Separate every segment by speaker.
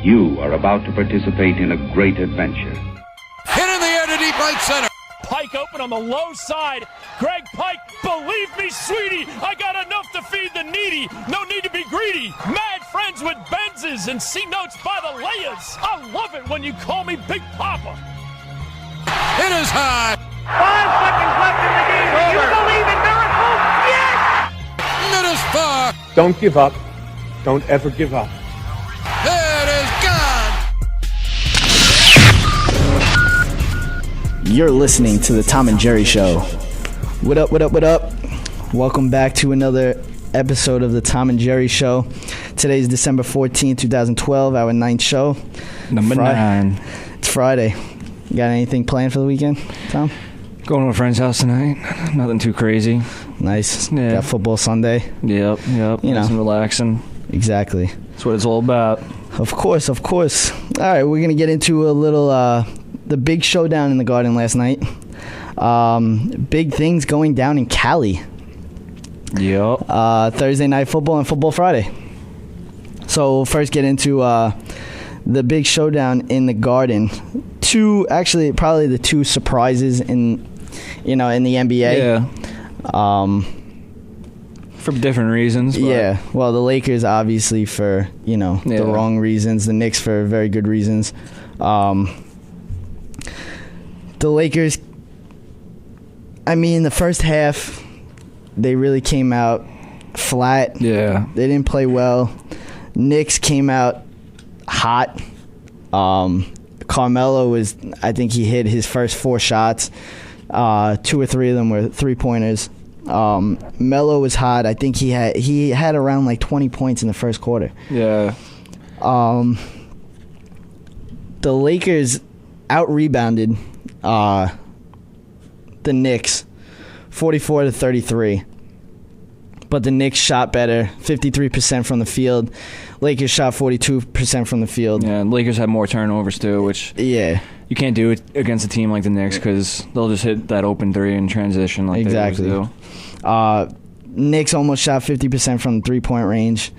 Speaker 1: You are about to participate in a great adventure.
Speaker 2: Hit in the air to deep right center.
Speaker 3: Pike open on the low side. Greg Pike, believe me, sweetie, I got enough to feed the needy. No need to be greedy. Mad friends with Benzes and C notes by the layers. I love it when you call me Big Papa.
Speaker 2: It is high.
Speaker 4: 5 seconds left in the game. Do you believe in miracles? Yes!
Speaker 2: It is far.
Speaker 5: Don't give up. Don't ever give up.
Speaker 2: It is gone.
Speaker 6: You're listening to the Tom and Jerry Show. What up, what up, what up? Welcome back to another episode of the Tom and Jerry Show. Today is December 14, 2012, our 9th show.
Speaker 7: Number 9.
Speaker 6: It's Friday. You got anything planned for the weekend, Tom?
Speaker 7: Going to a friend's house tonight. Nothing too crazy.
Speaker 6: Nice.
Speaker 7: Yeah.
Speaker 6: Got football Sunday.
Speaker 7: Yep.
Speaker 6: You
Speaker 7: nice
Speaker 6: know.
Speaker 7: and relaxing.
Speaker 6: Exactly.
Speaker 7: That's what it's all about.
Speaker 6: Of course. All right, we're going to get into a little, the big showdown in the Garden last night. Big things going down in Cali.
Speaker 7: Yep.
Speaker 6: Thursday night football and football Friday. So we'll first get into the big showdown in the Garden. Probably the two surprises in the NBA.
Speaker 7: Yeah. For different reasons. But
Speaker 6: Yeah. Well, the Lakers obviously for the wrong reasons. The Knicks for very good reasons. The Lakers. I mean, the first half, they really came out flat.
Speaker 7: Yeah.
Speaker 6: They didn't play well. Knicks came out hot. Carmelo I think he hit his first 4 shots. 2 or 3 of them were 3-pointers. Melo was hot. I think he had around like 20 points in the first quarter.
Speaker 7: Yeah.
Speaker 6: The Lakers out-rebounded the Knicks 44-33. But the Knicks shot better, 53% from the field. Lakers shot 42% from the field.
Speaker 7: Yeah, and Lakers had more turnovers too, which
Speaker 6: you
Speaker 7: can't do it against a team like the Knicks because they'll just hit that open 3 in transition like
Speaker 6: exactly.
Speaker 7: they always do.
Speaker 6: Knicks almost shot 50% from the 3-point range.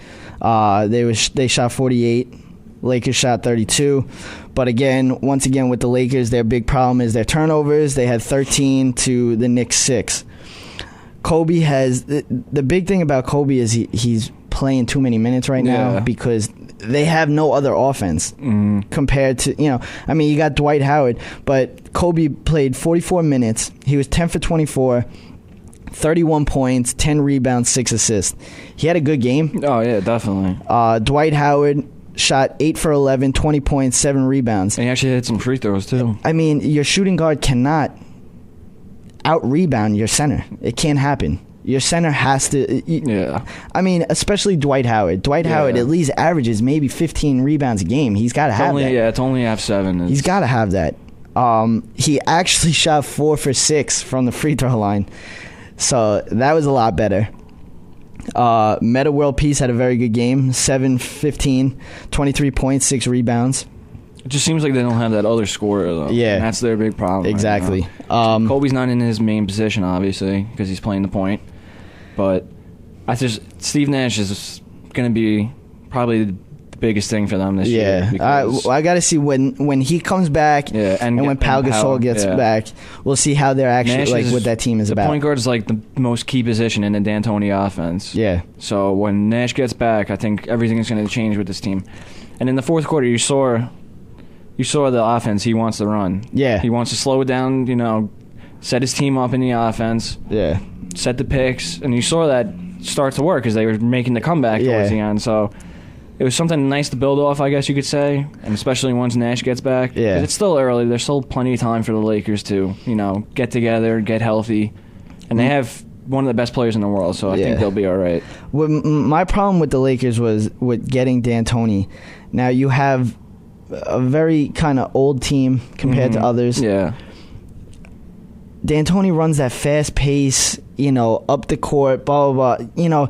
Speaker 6: They shot 48. Lakers shot 32. But once again, with the Lakers, their big problem is their turnovers. They had 13 to the Knicks 6. Kobe has the big thing about Kobe is he's playing too many minutes right now because they have no other offense compared to you got Dwight Howard, but Kobe played 44 minutes. He was 10 for 24, 31 points, 10 rebounds, 6 assists. He had a good game.
Speaker 7: Oh yeah, definitely.
Speaker 6: Dwight Howard shot 8 for 11, 20 points, 7 rebounds.
Speaker 7: And he actually had some free throws too.
Speaker 6: I mean, your shooting guard cannot out-rebound your center. It can't happen. Your center has to... I mean, especially Dwight Howard. Dwight Howard at least averages maybe 15 rebounds a game. He's got to have that.
Speaker 7: Yeah, it's only half 7.
Speaker 6: He's got to have that. He actually shot 4 for 6 from the free throw line. So that was a lot better. Meta World Peace had a very good game. 7-15, 23 points, 6 rebounds.
Speaker 7: It just seems like they don't have that other scorer, though.
Speaker 6: Yeah.
Speaker 7: And that's their big problem.
Speaker 6: Exactly.
Speaker 7: Right Kobe's not in his main position, obviously, because he's playing the point. But Steve Nash is going to be probably the biggest thing for them this year.
Speaker 6: I got to see when he comes back and when Pau Gasol gets back, we'll see how they're actually, what that team is about.
Speaker 7: The point guard is like the most key position in the D'Antoni offense.
Speaker 6: Yeah.
Speaker 7: So when Nash gets back, I think everything is going to change with this team. And in the fourth quarter, you saw the offense he wants to run.
Speaker 6: Yeah.
Speaker 7: He wants to slow it down, set his team up in the offense.
Speaker 6: Yeah.
Speaker 7: Set the picks. And you saw that start to work because they were making the comeback towards the end. So it was something nice to build off, I guess you could say, and especially once Nash gets back.
Speaker 6: Yeah.
Speaker 7: 'Cause it's still early. There's still plenty of time for the Lakers to, get together, get healthy. And they have one of the best players in the world, so I think they'll be all right.
Speaker 6: Well, my problem with the Lakers was with getting D'Antoni. Now, you have a very kind of old team compared to others.
Speaker 7: Yeah.
Speaker 6: D'Antoni runs that fast pace, up the court, blah, blah, blah.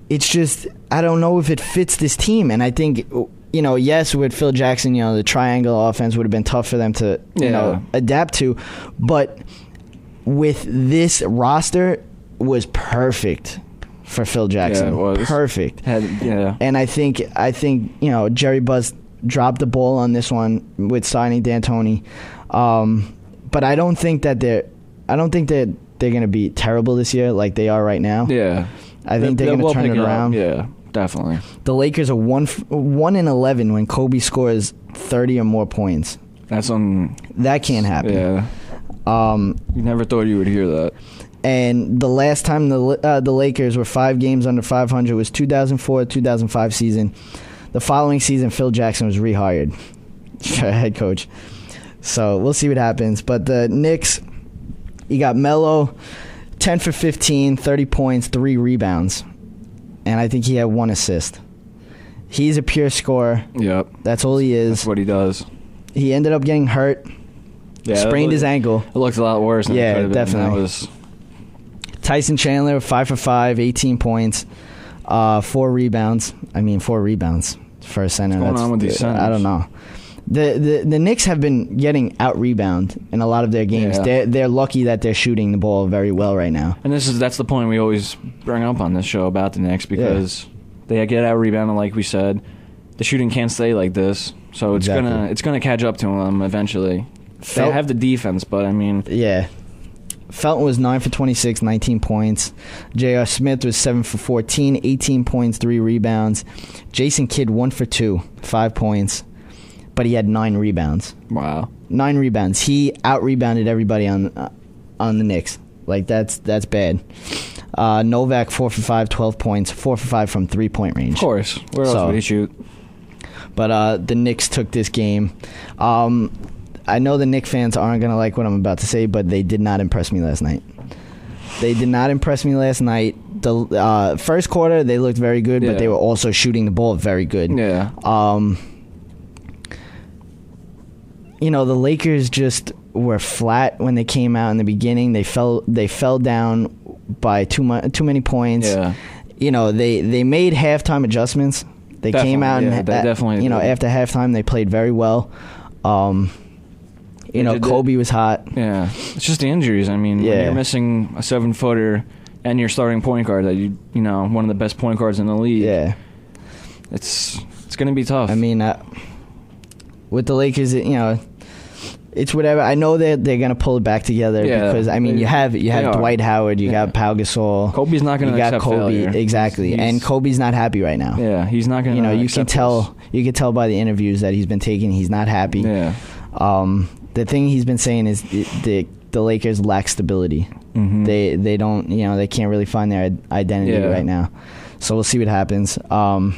Speaker 6: It's just, I don't know if it fits this team. And I think, yes, with Phil Jackson, the triangle offense would have been tough for them to, adapt to. But with this roster was perfect for Phil Jackson.
Speaker 7: Yeah, it was.
Speaker 6: Perfect.
Speaker 7: And
Speaker 6: I think Jerry Buss dropped the ball on this one with signing D'Antoni. But I don't think that they're going to be terrible this year like they are right now.
Speaker 7: Yeah.
Speaker 6: I think they're going to turn it around.
Speaker 7: Yeah, definitely.
Speaker 6: The Lakers are 1-11 when Kobe scores 30 or more points. That can't happen.
Speaker 7: Yeah. You never thought you would hear that.
Speaker 6: And the last time the Lakers were 5 games under 500 was 2004-2005 season. The following season, Phil Jackson was rehired for head coach. So we'll see what happens. But the Knicks, you got Melo, 10 for 15, 30 points, 3 rebounds. And I think he had 1 assist. He's a pure scorer.
Speaker 7: Yep.
Speaker 6: That's all he is.
Speaker 7: That's what he does.
Speaker 6: He ended up getting hurt.
Speaker 7: Yeah,
Speaker 6: sprained his ankle.
Speaker 7: It looked a lot worse than it could have been.
Speaker 6: Definitely. Tyson Chandler, 5 for 5, 18 points, 4 rebounds. 4 rebounds for a center.
Speaker 7: What's going on with these centers?
Speaker 6: I don't know. The Knicks have been getting out-rebound in a lot of their games. Yeah. They're lucky that they're shooting the ball very well right now.
Speaker 7: And that's the point we always bring up on this show about the Knicks, because they get out-rebounded, like we said. The shooting can't stay like this, so it's gonna catch up to them eventually. They have the defense, but
Speaker 6: yeah. Felton was 9 for 26, 19 points. J.R. Smith was 7 for 14, 18 points, 3 rebounds. Jason Kidd 1 for 2, 5 points, but he had 9 rebounds.
Speaker 7: Wow,
Speaker 6: 9 rebounds. He out-rebounded everybody on the Knicks. Like that's bad. Novak 4 for 5, 12 points, 4 for 5 from 3-point range.
Speaker 7: Of course, where else would he shoot?
Speaker 6: But the Knicks took this game. I know the Knicks fans aren't going to like what I'm about to say, but they did not impress me last night. The first quarter, they looked very good, but they were also shooting the ball very good.
Speaker 7: Yeah.
Speaker 6: The Lakers just were flat when they came out in the beginning. They fell down by too many points.
Speaker 7: Yeah.
Speaker 6: They made halftime adjustments. They came out and
Speaker 7: definitely
Speaker 6: after halftime they played very well. Kobe was hot.
Speaker 7: Yeah, it's just the injuries. When you're missing a 7-footer and your starting point guard that one of the best point guards in the league. Yeah, it's going to be tough.
Speaker 6: With the Lakers, it's whatever. I know that they're going to pull it back together because you have Dwight Howard, you got Pau Gasol.
Speaker 7: Kobe's not going to accept failure.
Speaker 6: Exactly, and Kobe's not happy right now.
Speaker 7: Yeah, he's not going to.
Speaker 6: You can tell by the interviews that he's been taking. He's not happy.
Speaker 7: Yeah.
Speaker 6: The thing he's been saying is the Lakers lack stability. Mm-hmm. They don't, they can't really find their identity right now. So we'll see what happens. But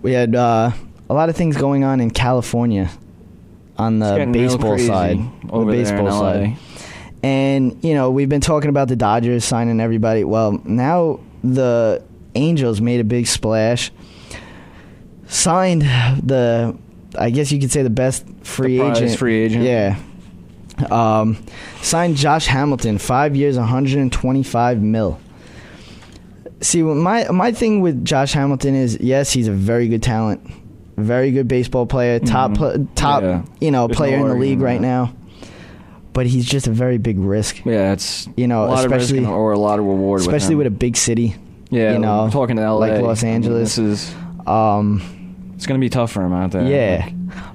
Speaker 6: we had a lot of things going on in California on the baseball side.
Speaker 7: Over there in LA.
Speaker 6: And, we've been talking about the Dodgers signing everybody. Well, now the Angels made a big splash. Signed I guess you could say the best free agent. Yeah. Signed Josh Hamilton, 5 years, $125 million. See, my thing with Josh Hamilton is, yes, he's a very good talent, very good baseball player, top player in the league right now. But he's just a very big risk.
Speaker 7: Yeah, it's a lot of risk or a lot of reward,
Speaker 6: especially with a big city.
Speaker 7: Yeah, I'm talking to LA,
Speaker 6: like Los Angeles.
Speaker 7: This is. It's going to be tough for him out there.
Speaker 6: Yeah.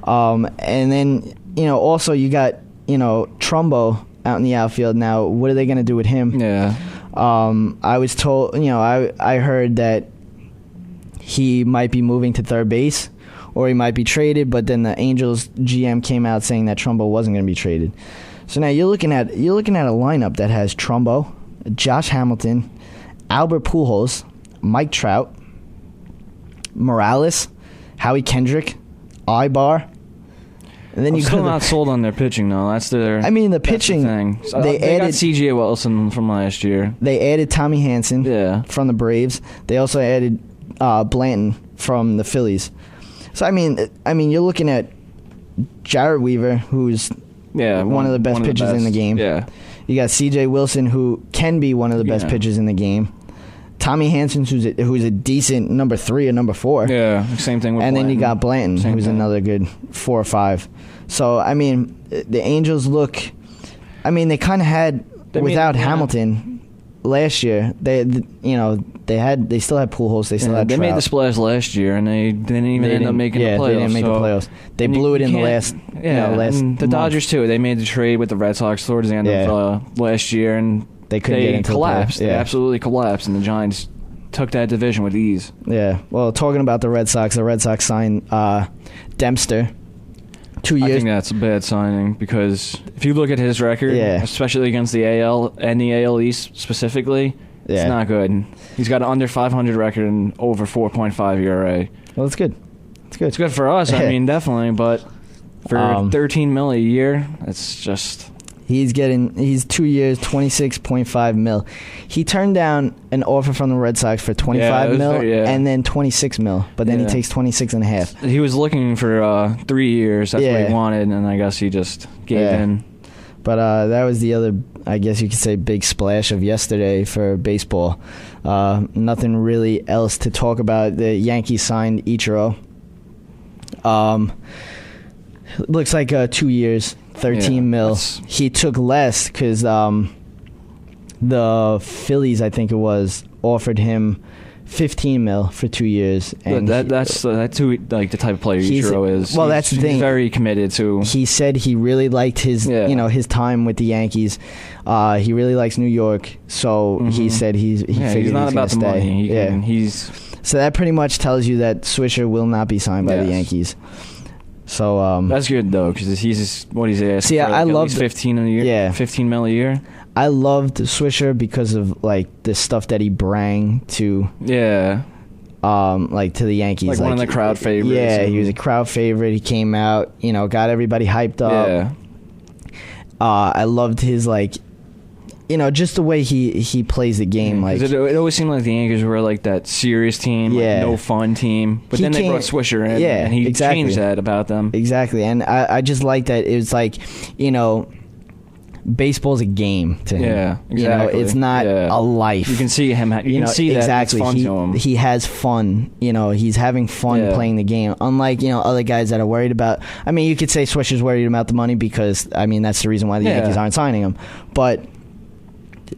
Speaker 6: And then, also you got, Trumbo out in the outfield. Now, what are they going to do with him?
Speaker 7: Yeah.
Speaker 6: I was told, I heard that he might be moving to third base or he might be traded, but then the Angels GM came out saying that Trumbo wasn't going to be traded. So now you're looking at a lineup that has Trumbo, Josh Hamilton, Albert Pujols, Mike Trout, Morales, Howie Kendrick, Ibar, and then
Speaker 7: I'm still not sold on their pitching though. That's their.
Speaker 6: The pitching.
Speaker 7: Thing. They added C.J. Wilson from last year.
Speaker 6: They added Tommy Hanson. From the Braves. They also added Blanton from the Phillies. So you're looking at Jared Weaver, who's one of the best pitchers in the game.
Speaker 7: Yeah.
Speaker 6: You got C.J. Wilson, who can be one of the best pitchers in the game. Tommy Hansen, who's a decent number 3 or number 4.
Speaker 7: Yeah, same thing with
Speaker 6: And
Speaker 7: Blanton.
Speaker 6: then you got Blanton, who's another good 4 or 5. So, the Angels look... they kind of had, without Hamilton, last year, they still had Pujols, they still had
Speaker 7: They
Speaker 6: Trout.
Speaker 7: made the splash last year, and they didn't even end up making the playoffs.
Speaker 6: They didn't make the playoffs. They blew it in the last.
Speaker 7: And the Dodgers too. They made the trade with the Red Sox towards the end of last year, and
Speaker 6: they couldn't get into
Speaker 7: collapsed.
Speaker 6: The playoffs.
Speaker 7: They absolutely collapsed, and the Giants took that division with ease.
Speaker 6: Yeah. Well, talking about the Red Sox signed Dempster. 2 years.
Speaker 7: I think that's a bad signing because if you look at his record, especially against the AL and the AL East specifically, it's not good. He's got an under 500 record and over 4.5 ERA.
Speaker 6: Well, it's good.
Speaker 7: It's good for us. I mean, definitely, but for $13 million a year, it's just.
Speaker 6: He's 2 years, $26.5 million. He turned down an offer from the Red Sox for $25 million and then $26 million, but then he takes $26.5 million.
Speaker 7: He was looking for 3 years. That's what he wanted, and I guess he just gave in.
Speaker 6: But that was the other, I guess you could say, big splash of yesterday for baseball. Nothing really else to talk about. The Yankees signed Ichiro. Looks like 2 years. $13 million. He took less because the Phillies, I think it was, offered him $15 million for 2 years. And
Speaker 7: that's who, like, the type of player Ichiro is.
Speaker 6: Well, that's the thing.
Speaker 7: He's very committed to.
Speaker 6: He said he really liked his his time with the Yankees. He really likes New York, so he said he figured
Speaker 7: he's not about the
Speaker 6: stay.
Speaker 7: money.
Speaker 6: So that pretty much tells you that Swisher will not be signed by the Yankees. So
Speaker 7: that's good though, because he's asking.
Speaker 6: See,
Speaker 7: for,
Speaker 6: I love
Speaker 7: 15 a year. Yeah, $15 million a year.
Speaker 6: I loved Swisher because of like the stuff that he bring to.
Speaker 7: Yeah.
Speaker 6: Like to the Yankees,
Speaker 7: like one of the crowd favorites.
Speaker 6: Yeah, he was a crowd favorite. He came out, got everybody hyped up.
Speaker 7: Yeah.
Speaker 6: I loved his just the way he plays the game. Like
Speaker 7: it always seemed like the Yankees were like that serious team, no fun team. But then they brought Swisher in, and he changed that about them.
Speaker 6: Exactly, and I just like that. It was like, baseball's a game to him.
Speaker 7: Yeah, exactly.
Speaker 6: It's not a life.
Speaker 7: You can see him. You can see that
Speaker 6: exactly.
Speaker 7: It's fun to him.
Speaker 6: He has fun. He's having fun playing the game. Unlike other guys that are worried about. I mean, you could say Swisher's worried about the money because that's the reason why the Yankees aren't signing him. But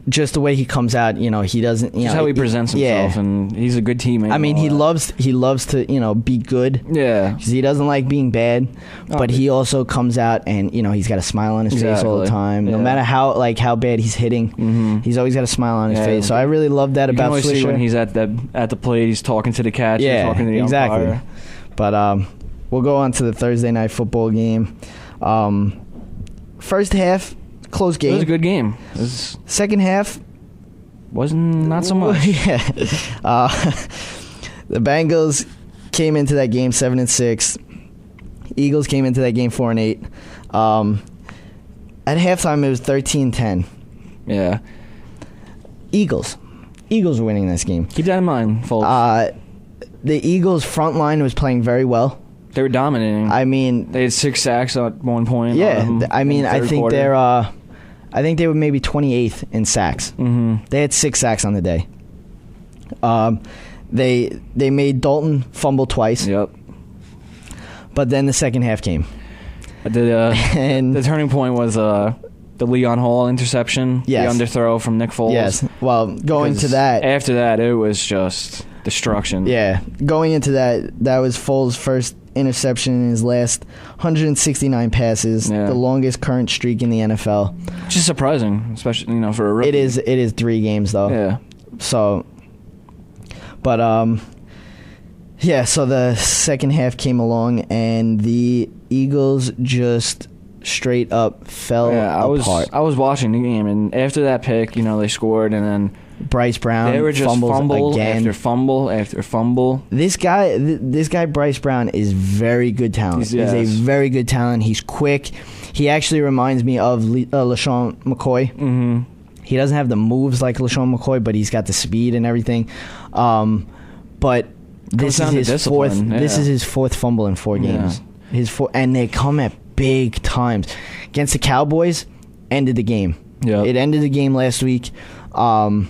Speaker 6: just the way he comes out, he doesn't.
Speaker 7: Just how he presents himself, and he's a good teammate.
Speaker 6: I mean, he loves to be good.
Speaker 7: Yeah,
Speaker 6: because he doesn't like being bad, but he also comes out and he's got a smile on his face all the time. No matter how bad he's hitting, he's always got a smile on his face. So I really love that about Swisher. You can always see
Speaker 7: when he's at the plate, he's talking to the catcher, talking to the umpire.
Speaker 6: But we'll go on to the Thursday night football game. First half. Close game.
Speaker 7: It was a good game.
Speaker 6: Second half
Speaker 7: wasn't not so much.
Speaker 6: The Bengals came into that game 7-6. Eagles came into that game 4-8. At halftime, it was 13-10.
Speaker 7: Yeah.
Speaker 6: Eagles were winning this game.
Speaker 7: Keep that in mind, folks.
Speaker 6: The Eagles' front line was playing very well.
Speaker 7: They were dominating.
Speaker 6: I mean,
Speaker 7: they had 6 sacks at one point.
Speaker 6: Yeah, I mean, I think
Speaker 7: quarter.
Speaker 6: I think they were maybe 28th in sacks.
Speaker 7: Mm-hmm.
Speaker 6: They had 6 sacks on the day. They made Dalton fumble twice.
Speaker 7: Yep.
Speaker 6: But then the second half came.
Speaker 7: And the turning point was the Leon Hall interception.
Speaker 6: Yes.
Speaker 7: The underthrow from Nick Foles.
Speaker 6: Yes. Well, going to that.
Speaker 7: After that, it was just destruction.
Speaker 6: Yeah. Going into that was Foles' first interception in his last 169 passes, the longest current streak in the NFL.
Speaker 7: Which is surprising, especially for a rookie.
Speaker 6: It is 3 games though.
Speaker 7: Yeah.
Speaker 6: So, but so the second half came along and the Eagles just straight up fell apart.
Speaker 7: I was watching the game, and after that pick, they scored, and then
Speaker 6: Bryce Brown
Speaker 7: they were just fumble
Speaker 6: again.
Speaker 7: after fumble after fumble.
Speaker 6: This guy Bryce Brown is very good talent. He's a very good talent. He's quick. He actually reminds me of LaShawn McCoy.
Speaker 7: Mm-hmm.
Speaker 6: He doesn't have the moves like LaShawn McCoy, but he's got the speed and everything. But this is his fourth.
Speaker 7: Yeah.
Speaker 6: This is his 4th fumble in 4 games. And they come at big times against the Cowboys. Ended the game.
Speaker 7: Yeah,
Speaker 6: it ended the game last week. 2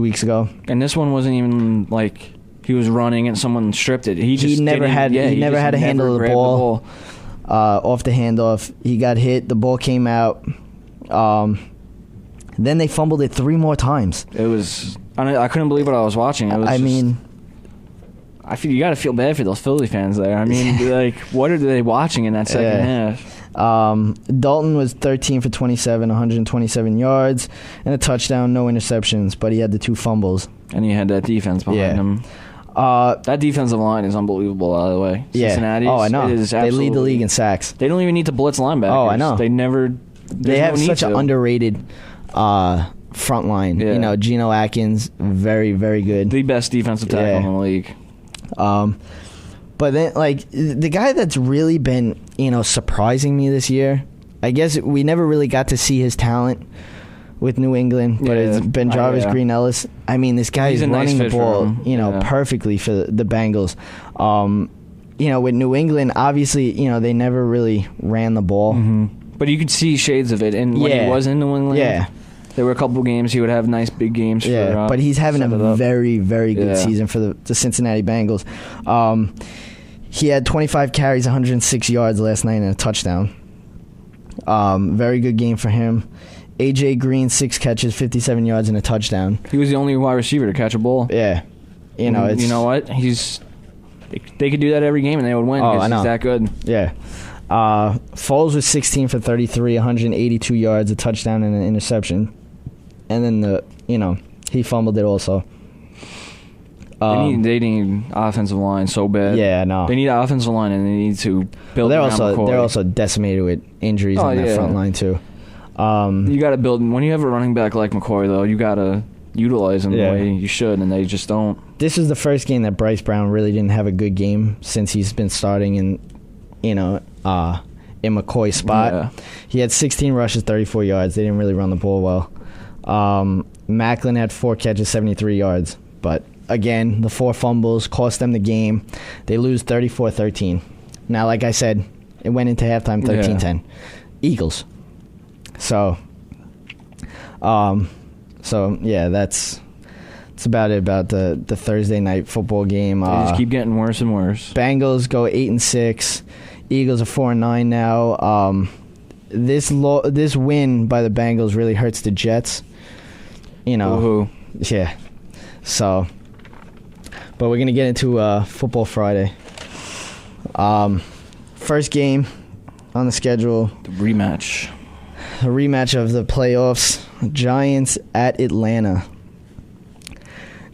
Speaker 6: weeks ago.
Speaker 7: And this one wasn't even like he was running and someone stripped it. He
Speaker 6: never had a handle of the ball. Off the handoff, he got hit. The ball came out. Then they fumbled it 3 more times.
Speaker 7: It was. I couldn't believe what I was watching. It was I feel you got to feel bad for those Philly fans there. I mean, like, what are they watching in that second half?
Speaker 6: Dalton was 13 for 27, 127 yards, and a touchdown, no interceptions, but he had the 2 fumbles.
Speaker 7: And he had that defense behind him. That defensive line is unbelievable, by the way. Cincinnati's.
Speaker 6: Oh, I know. They lead the league in sacks.
Speaker 7: They don't even need to blitz linebackers.
Speaker 6: Oh, I know.
Speaker 7: They
Speaker 6: have such an underrated front line.
Speaker 7: Yeah.
Speaker 6: You know, Geno Atkins, very, very good.
Speaker 7: The best defensive tackle in the league.
Speaker 6: But then, like, the guy that's really been, surprising me this year, I guess we never really got to see his talent with New England, but it's been Jarvis Green Ellis. I mean, this guy is running the ball, perfectly for the Bengals. With New England, obviously, they never really ran the ball.
Speaker 7: Mm-hmm. But you could see shades of it. And when he was in New England, there were a couple games he would have nice big games.
Speaker 6: Yeah, but he's having a very, very good season for the Cincinnati Bengals. He had 25 carries, 106 yards last night, and a touchdown. Very good game for him. A.J. Green, 6 catches, 57 yards, and a touchdown.
Speaker 7: He was the only wide receiver to catch a ball.
Speaker 6: Yeah.
Speaker 7: You know what? They could do that every game, and they would win because he's that good.
Speaker 6: Yeah. Foles was 16 for 33, 182 yards, a touchdown, and an interception. And then he fumbled it also.
Speaker 7: They need offensive line so bad.
Speaker 6: Yeah, I know.
Speaker 7: They need offensive line, and they need to build.
Speaker 6: They're also decimated with injuries on that front line too.
Speaker 7: You got to build. When you have a running back like McCoy, though, you got to utilize him the way you should, and they just don't.
Speaker 6: This is the first game that Bryce Brown really didn't have a good game since he's been starting in McCoy's spot. Yeah. He had 16 rushes, 34 yards. They didn't really run the ball well. Macklin had 4 catches, 73 yards. But, again, the 4 fumbles cost them the game. They lose 34-13. Now, like I said, it went into halftime 13-10. Eagles. So, that's about it about the Thursday night football game.
Speaker 7: They just keep getting worse and worse.
Speaker 6: Bengals go 8-6. Eagles are 4-9 now. This win by the Bengals really hurts the Jets. Yeah. So, but we're gonna get into Football Friday. First game on the schedule.
Speaker 7: The rematch.
Speaker 6: A rematch of the playoffs. Giants at Atlanta.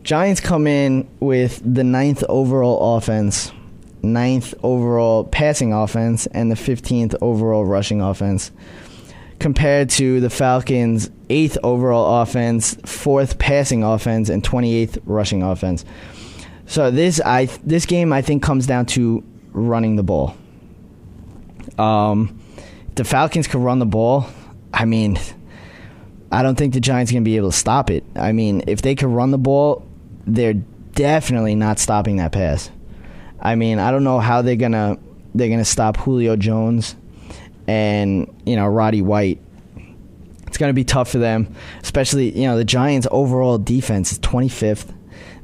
Speaker 6: Giants come in with the 9th overall offense, 9th overall passing offense, and the 15th overall rushing offense, compared to the Falcons' 8th overall offense, 4th passing offense, and 28th rushing offense. So this game, I think, comes down to running the ball. The Falcons can run the ball. I mean, I don't think the Giants are going to be able to stop it. I mean, if they can run the ball, they're definitely not stopping that pass. I mean, I don't know how they're gonna stop Julio Jones and Roddy White. It's gonna be tough for them, especially the Giants' overall defense is 25th.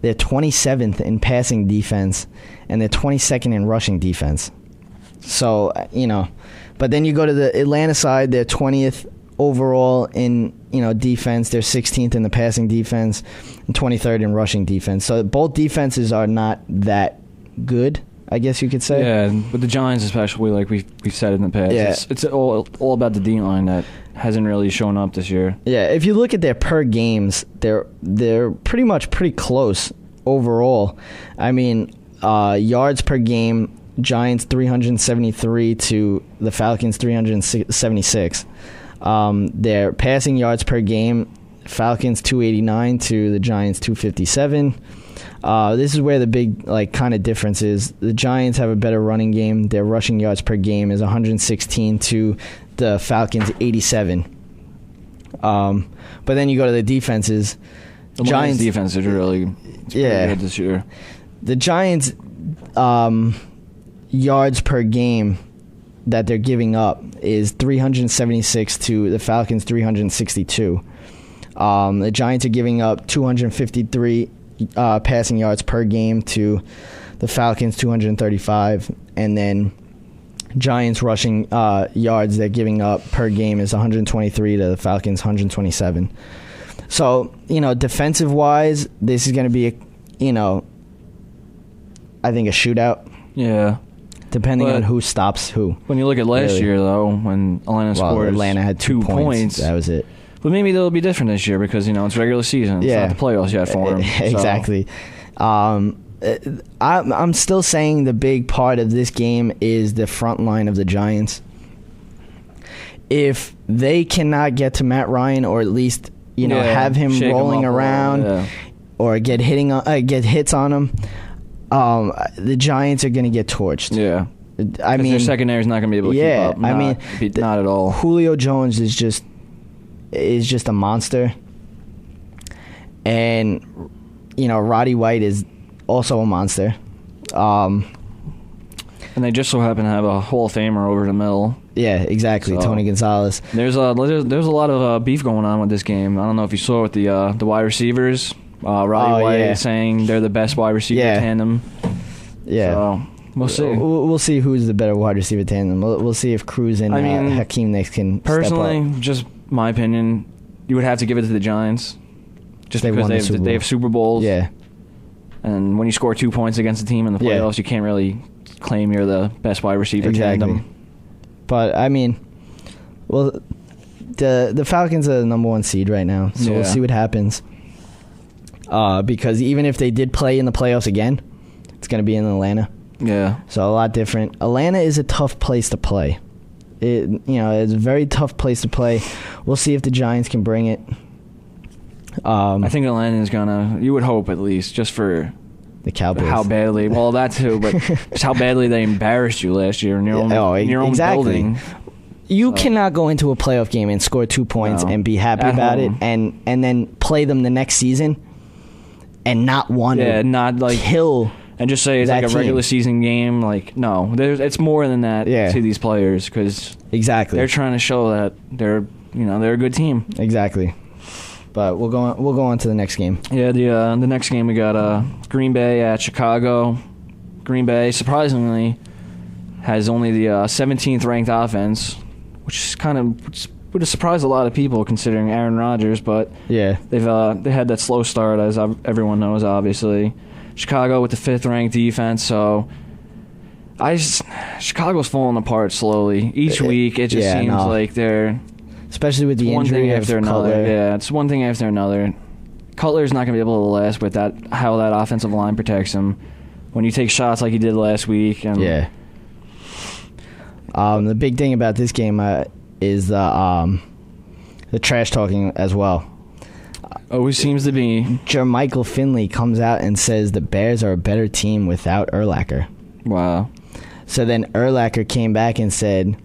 Speaker 6: They're 27th in passing defense, and they're 22nd in rushing defense. So but then you go to the Atlanta side, they're 20th overall in defense. They're 16th in the passing defense and 23rd in rushing defense. So both defenses are not that good, I guess you could say.
Speaker 7: Yeah, with the Giants especially, like we've said in the past, it's all about the D line that hasn't really shown up this year. Yeah,
Speaker 6: if you look at their per games, they're pretty close overall. I mean, yards per game, Giants 373 to the Falcons 376. Their passing yards per game, Falcons 289 to the Giants 257. This is where the big kind of difference is. The Giants have a better running game. Their rushing yards per game is 116 to the Falcons 87. But then you go to the defenses.
Speaker 7: The Giants defense is really pretty good this year.
Speaker 6: The Giants yards per game that they're giving up is 376 to the Falcons 362. The Giants are giving up 253 passing yards per game to the Falcons 235, and then Giants rushing yards they're giving up per game is 123 to the Falcons 127. So, defensive-wise, this is going to be, I think a shootout.
Speaker 7: Yeah.
Speaker 6: Depending on who stops who.
Speaker 7: When you look at last year, though, when Atlanta
Speaker 6: had 2 points. That was it.
Speaker 7: But maybe they'll be different this year because, it's regular season. It's not the playoffs yet for them.
Speaker 6: Exactly. I'm still saying the big part of this game is the front line of the Giants. If they cannot get to Matt Ryan, or at least have him rolling around, or get hits on him, the Giants are going to get torched.
Speaker 7: Yeah, I mean, their secondary is not going to be able to keep up. Not at all.
Speaker 6: Julio Jones is just a monster, and Roddy White is also a monster. And
Speaker 7: they just so happen to have a Hall of Famer over the middle.
Speaker 6: Yeah, exactly. So, Tony Gonzalez.
Speaker 7: There's a lot of beef going on with this game. I don't know if you saw with the wide receivers. Roddy White saying they're the best wide receiver tandem.
Speaker 6: Yeah.
Speaker 7: So we'll see.
Speaker 6: We'll see who's the better wide receiver tandem. We'll see if Cruz and Hakeem Nicks can
Speaker 7: personally,
Speaker 6: step up.
Speaker 7: Just my opinion, you would have to give it to the Giants. Just because they have Super Bowls.
Speaker 6: Yeah.
Speaker 7: And when you score 2 points against a team in the playoffs, you can't really claim you're the best wide receiver tandem.
Speaker 6: But, I mean, the Falcons are the number 1 seed right now, so we'll see what happens. Because even if they did play in the playoffs again, it's going to be in Atlanta.
Speaker 7: Yeah.
Speaker 6: So a lot different. Atlanta is a tough place to play. It's a very tough place to play. We'll see if the Giants can bring it.
Speaker 7: I think Atlanta is gonna. You would hope, at least, just for
Speaker 6: the Cowboys.
Speaker 7: How badly? Well, that too, but just how badly they embarrassed you last year in your own building.
Speaker 6: You cannot go into a playoff game and score 2 points and be happy about it, and then play them the next season and not want to
Speaker 7: not like
Speaker 6: kill.
Speaker 7: And just say it's like a regular season game. Like, no, it's more than that to these players, because they're trying to show that they're a good team.
Speaker 6: Exactly. But we'll go on to the next game.
Speaker 7: Yeah, the next game we got Green Bay at Chicago. Green Bay surprisingly has only the 17th ranked offense, which would have surprised a lot of people considering Aaron Rodgers. But they had that slow start, as everyone knows, obviously. Chicago with the 5th ranked defense, so Chicago's falling apart slowly. Each week it just seems like they're,
Speaker 6: especially with the injury after
Speaker 7: another.
Speaker 6: Cutler.
Speaker 7: Yeah, it's one thing after another. Cutler's not going to be able to last with how that offensive line protects him when you take shots like he did last week. And
Speaker 6: the big thing about this game is the trash talking as well.
Speaker 7: Always seems to be.
Speaker 6: Jermichael Finley comes out and says the Bears are a better team without Urlacher.
Speaker 7: Wow.
Speaker 6: So then Urlacher came back and said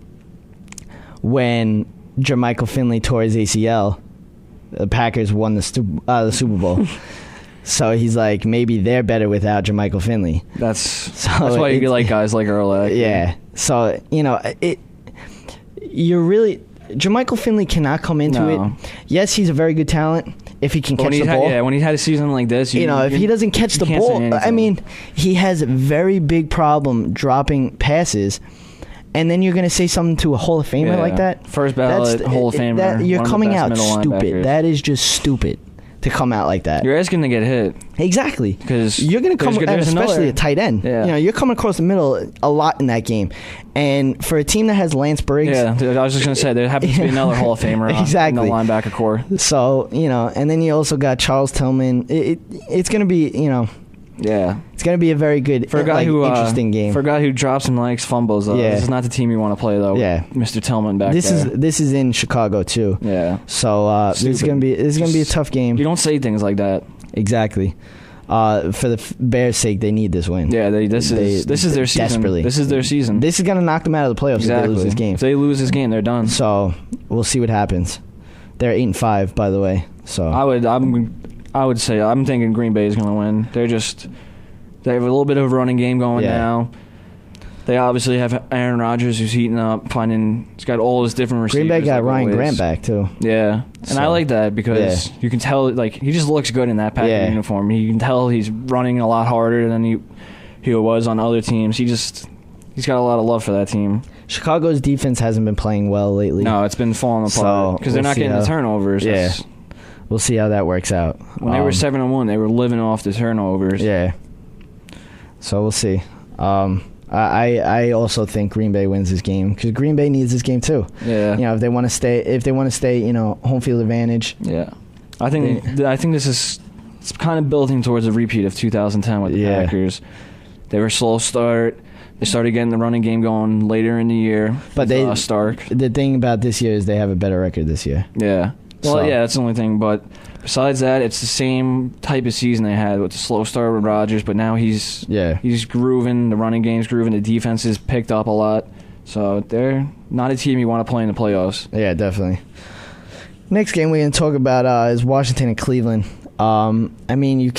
Speaker 6: when Jermichael Finley tore his ACL, the Packers won the Super Bowl. So he's like, maybe they're better without Jermichael Finley.
Speaker 7: That's why you get like guys like Urlacher.
Speaker 6: Yeah. So, you're really... Jermichael Finley cannot come into it. Yes, he's a very good talent if he can catch the ball.
Speaker 7: When he had a season like this,
Speaker 6: if he doesn't catch the ball, I mean, he has a very big problem dropping passes. And then you're going to say something to a Hall of Famer like that?
Speaker 7: First ballot Hall of Famer.
Speaker 6: You're coming out stupid. That is just stupid to come out like that.
Speaker 7: You're asking to get hit.
Speaker 6: Exactly.
Speaker 7: Because
Speaker 6: you're going to come, especially a tight end. Yeah. You're coming across the middle a lot in that game. And for a team that has Lance Briggs.
Speaker 7: Yeah, I was just going to say, there happens to be another Hall of Famer in the linebacker core.
Speaker 6: So, and then you also got Charles Tillman. It's going to be,
Speaker 7: Yeah,
Speaker 6: it's going to be a very good, interesting game.
Speaker 7: For a guy who drops and likes fumbles, this is not the team you want to play, though.
Speaker 6: Yeah,
Speaker 7: Mr. Tillman back there.
Speaker 6: This is in Chicago too.
Speaker 7: Yeah,
Speaker 6: so this is going to be a tough game.
Speaker 7: You don't say things like that.
Speaker 6: Exactly. For the Bears' sake, they need this win.
Speaker 7: Yeah, this is their season. Desperately. This is their season.
Speaker 6: This is going to knock them out of the playoffs if they lose this game.
Speaker 7: If they lose this game, they're done.
Speaker 6: So we'll see what happens. They're 8-5, by the way. So
Speaker 7: I would say I'm thinking Green Bay is going to win. They have a little bit of a running game going now. They obviously have Aaron Rodgers, who's heating up, he's got all his different receivers.
Speaker 6: Green Bay got Ryan Grant back, too.
Speaker 7: Yeah. And I like that because you can tell, he just looks good in that Packer uniform. You can tell he's running a lot harder than he was on other teams. He's he's got a lot of love for that team.
Speaker 6: Chicago's defense hasn't been playing well lately.
Speaker 7: No, it's been falling apart because they're not getting the turnovers.
Speaker 6: Yeah, we'll see how that works out.
Speaker 7: When they were 7-1, they were living off the turnovers.
Speaker 6: Yeah. So we'll see. I also think Green Bay wins this game because Green Bay needs this game too.
Speaker 7: Yeah.
Speaker 6: You know, if they want to stay, you know, home field advantage.
Speaker 7: Yeah. I think this is it's kind of building towards a repeat of 2010 with the Packers. They were a slow start. They started getting the running game going later in the year.
Speaker 6: But
Speaker 7: with, Stark.
Speaker 6: The thing about this year is they have a better record this year.
Speaker 7: Yeah. Well, yeah, that's the only thing. But besides that, it's the same type of season they had with the slow start with Rodgers. But now he's grooving. The running game's grooving. The defense has picked up a lot. So they're not a team you want to play in the playoffs.
Speaker 6: Yeah, definitely. Next game we're going to talk about is Washington and Cleveland. I mean,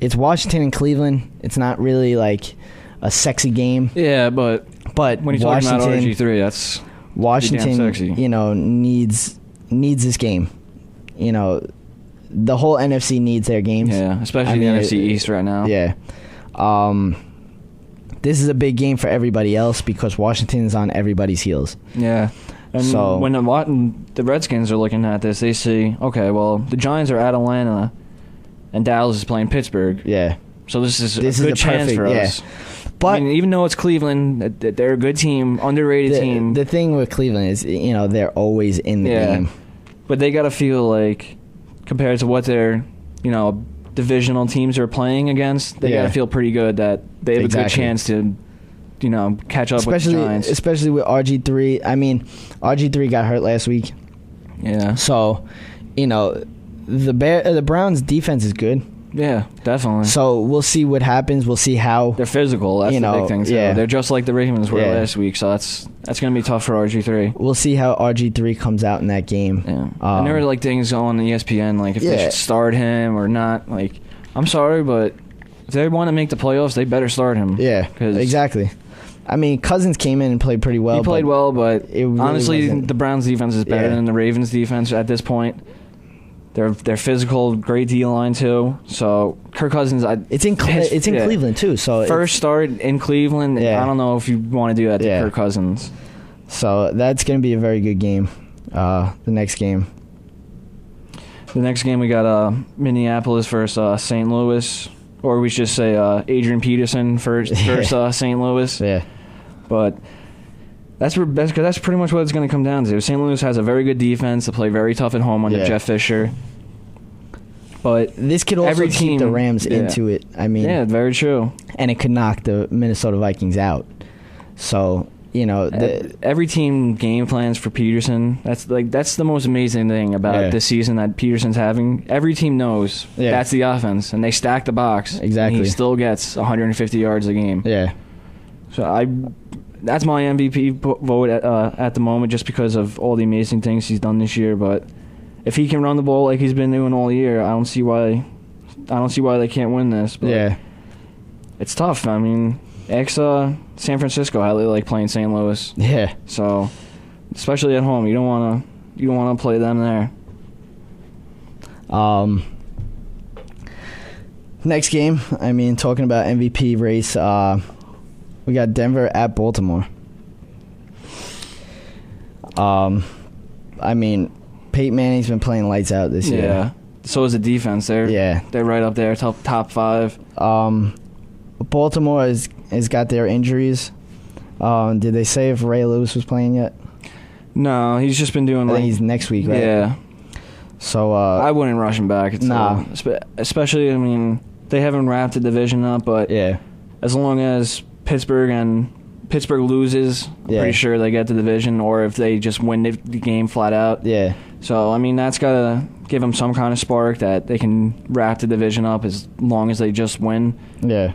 Speaker 6: it's Washington and Cleveland. It's not really like a sexy game.
Speaker 7: Yeah, but when you're talking about RG3, that's
Speaker 6: Washington,
Speaker 7: sexy.
Speaker 6: You know, needs this game. You know, the whole NFC needs their games.
Speaker 7: Yeah, especially the NFC East right now.
Speaker 6: Yeah. This is a big game for everybody else because Washington is on everybody's heels.
Speaker 7: Yeah. And
Speaker 6: so,
Speaker 7: when the Redskins are looking at this, they see, okay, well, the Giants are at Atlanta, and Dallas is playing Pittsburgh.
Speaker 6: Yeah.
Speaker 7: So this is a good chance for us. But I mean, even though it's Cleveland, they're a good team, underrated team.
Speaker 6: The thing with Cleveland is, you know, they're always in the game.
Speaker 7: But they got to feel like, compared to what their, you know, divisional teams are playing against, they got to feel pretty good that they have a good chance to, you know, catch up with the Giants.
Speaker 6: Especially with RG3. I mean, RG3 got hurt last week.
Speaker 7: Yeah.
Speaker 6: So, you know, the Browns' defense is good.
Speaker 7: Yeah, definitely.
Speaker 6: So we'll see what happens. We'll see how
Speaker 7: they're physical. That's the big thing too.
Speaker 6: Yeah.
Speaker 7: They're just like the Ravens were last week. So that's going to be tough for RG3.
Speaker 6: We'll see how RG3 comes out in that game.
Speaker 7: Yeah. And there were like things on ESPN like if they should start him or not. Like, I'm sorry, but if they want to make the playoffs, they better start him.
Speaker 6: Yeah, exactly. I mean, Cousins came in and played pretty well.
Speaker 7: He played well, but really honestly,
Speaker 6: wasn't.
Speaker 7: The Browns' defense is better than the Ravens' defense at this point. They're physical, great D-line too. So Kirk Cousins,
Speaker 6: it's in Cleveland too. So
Speaker 7: first start in Cleveland. I don't know if you want to do that to Kirk Cousins.
Speaker 6: So that's going to be a very good game. The next game.
Speaker 7: The next game we got Minneapolis versus St. Louis, or we should say Adrian Peterson versus St. Louis.
Speaker 6: Yeah.
Speaker 7: But that's pretty much what it's going to come down to. St. Louis has a very good defense. They play very tough at home under Jeff Fisher. But
Speaker 6: this could also keep the Rams into it. I mean,
Speaker 7: yeah, very true.
Speaker 6: And it could knock the Minnesota Vikings out. So, you know,
Speaker 7: every team game plans for Peterson. That's the most amazing thing about this season that Peterson's having. Every team knows that's the offense, and they stack the box.
Speaker 6: Exactly.
Speaker 7: And he still gets 150 yards a game.
Speaker 6: Yeah.
Speaker 7: So that's my MVP vote at the moment, just because of all the amazing things he's done this year. But if he can run the ball like he's been doing all year, I don't see why they can't win this. But it's tough. I mean, San Francisco, how they like playing St. Louis.
Speaker 6: Yeah.
Speaker 7: So, especially at home, you don't want to play them there.
Speaker 6: Next game, I mean, talking about MVP race, we got Denver at Baltimore. I mean, Peyton Manning's been playing lights out this year.
Speaker 7: Yeah. So is the defense. They're right up there, top five.
Speaker 6: Baltimore has got their injuries. Did they say if Ray Lewis was playing yet?
Speaker 7: No, he's just been doing.
Speaker 6: I think he's next week, right?
Speaker 7: Yeah.
Speaker 6: So
Speaker 7: I wouldn't rush him back. Especially, I mean, they haven't wrapped the division up, but as long as Pittsburgh loses, I'm pretty sure they get the division, or if they just win the game flat out.
Speaker 6: Yeah.
Speaker 7: So, I mean, that's got to give them some kind of spark that they can wrap the division up as long as they just win.
Speaker 6: Yeah.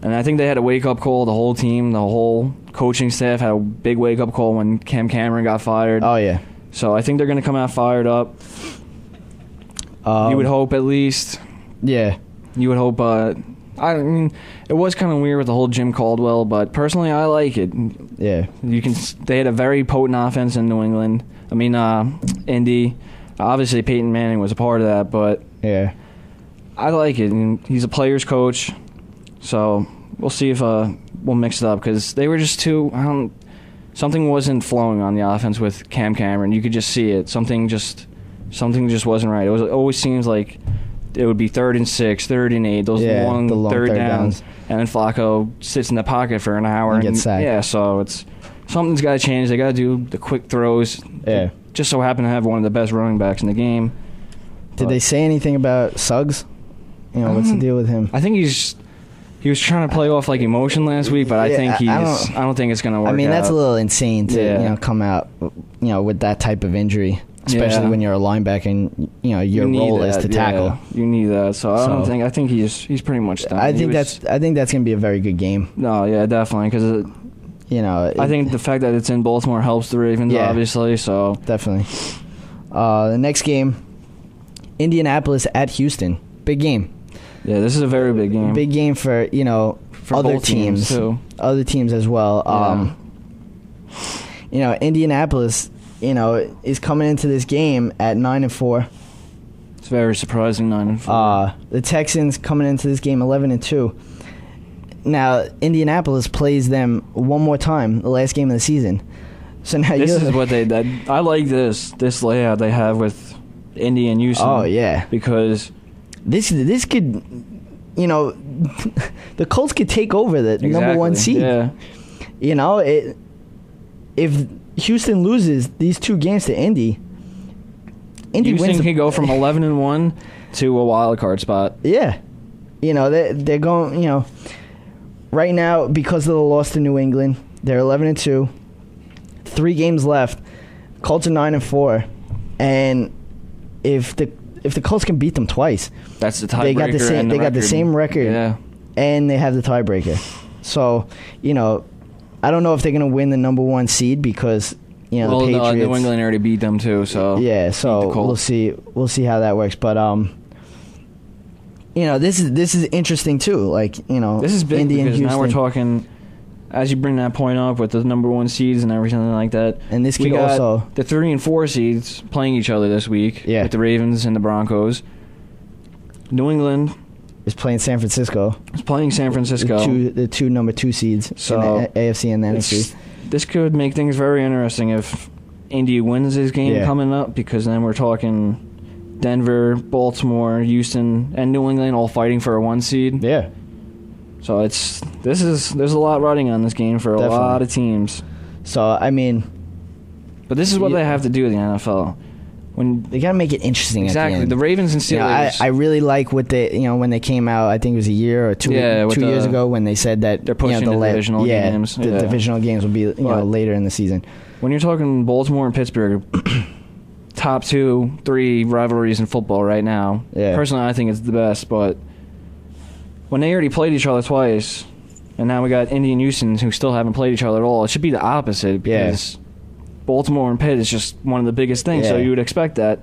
Speaker 7: And I think they had a wake-up call, the whole team, the whole coaching staff had a big wake-up call when Cam Cameron got fired.
Speaker 6: Oh, yeah.
Speaker 7: So I think they're going to come out fired up. You would hope, at least.
Speaker 6: Yeah.
Speaker 7: You would hope. I mean, it was kind of weird with the whole Jim Caldwell, but personally, I like it.
Speaker 6: Yeah.
Speaker 7: They had a very potent offense in New England. I mean, Indy. Obviously, Peyton Manning was a part of that, but I like it. And he's a player's coach, so we'll see if will mix it up because they were just too. Something wasn't flowing on the offense with Cam Cameron. You could just see it. Something just wasn't right. It always seems like it would be 3rd and 6, 3rd and 8, those long third downs, and then Flacco sits in the pocket for an hour
Speaker 6: and gets sacked.
Speaker 7: Yeah, so it's something's got to change. They got to do the quick throws.
Speaker 6: Yeah.
Speaker 7: Just so happen to have one of the best running backs in the game.
Speaker 6: Did they say anything about Suggs? What's the deal with him?
Speaker 7: I think he was trying to play off like emotion last week, but I think I don't think it's going to work.
Speaker 6: I mean, that's
Speaker 7: out.
Speaker 6: a little insane to come out with that type of injury, especially when you're a linebacker and your role is to tackle.
Speaker 7: You need that. So I think he's pretty much done.
Speaker 6: I think that's going to be a very good game.
Speaker 7: No, yeah, definitely because I think the fact that it's in Baltimore helps the Ravens obviously. So
Speaker 6: definitely. The next game, Indianapolis at Houston, big game.
Speaker 7: Yeah, this is a very big game.
Speaker 6: Big game for other teams
Speaker 7: too.
Speaker 6: Other teams as well. Indianapolis, is coming into this game at 9-4.
Speaker 7: It's very surprising 9-4.
Speaker 6: The Texans coming into this game 11-2. Now Indianapolis plays them one more time, the last game of the season. So now
Speaker 7: this is what they did. I like this layout they have with Indy and Houston.
Speaker 6: Oh yeah,
Speaker 7: because
Speaker 6: this could, the Colts could take over the number 1 seed.
Speaker 7: Yeah.
Speaker 6: If Houston loses these 2 games to Indy
Speaker 7: Houston
Speaker 6: wins.
Speaker 7: Can go from 11-1 to a wild card spot.
Speaker 6: Yeah, they're going. Right now because of the loss to New England, they're 11-2. 3 games left. Colts are 9-4, and if the Colts can beat them twice,
Speaker 7: that's the tiebreaker.
Speaker 6: They got the same record, and they have the tiebreaker. So I don't know if they're gonna win the number 1 seed because the Patriots.
Speaker 7: New England already beat them too. So
Speaker 6: so we'll see how that works. But this is interesting too. Like
Speaker 7: this is big
Speaker 6: Indy and
Speaker 7: because
Speaker 6: Houston.
Speaker 7: now we're talking. As you bring that point up with the number 1 seeds and everything like that,
Speaker 6: and this
Speaker 7: we
Speaker 6: could
Speaker 7: got
Speaker 6: also
Speaker 7: the 3 and 4 seeds playing each other this week with the Ravens and the Broncos. New England
Speaker 6: is playing San Francisco.
Speaker 7: It's playing San Francisco.
Speaker 6: The two number 2 seeds in the AFC and the NFC.
Speaker 7: This could make things very interesting if Indy wins this game coming up, because then we're talking Denver, Baltimore, Houston, and New England all fighting for a 1 seed.
Speaker 6: Yeah.
Speaker 7: So there's a lot riding on this game for a lot of teams.
Speaker 6: So I mean,
Speaker 7: but this is what they have to do in the NFL. When
Speaker 6: they gotta make it interesting.
Speaker 7: Exactly,
Speaker 6: at the end.
Speaker 7: The Ravens and Steelers.
Speaker 6: I really like what they when they came out. I think it was a year or 2 years ago when they said that
Speaker 7: they're pushing the divisional games.
Speaker 6: The divisional games will be later in the season.
Speaker 7: When you're talking Baltimore and Pittsburgh, top 2, 3 rivalries in football right now.
Speaker 6: Yeah.
Speaker 7: Personally, I think it's the best, but when they already played each other twice, and now we got Indy and Houston who still haven't played each other at all, it should be the opposite because Baltimore and Pitt is just one of the biggest things, so you would expect that.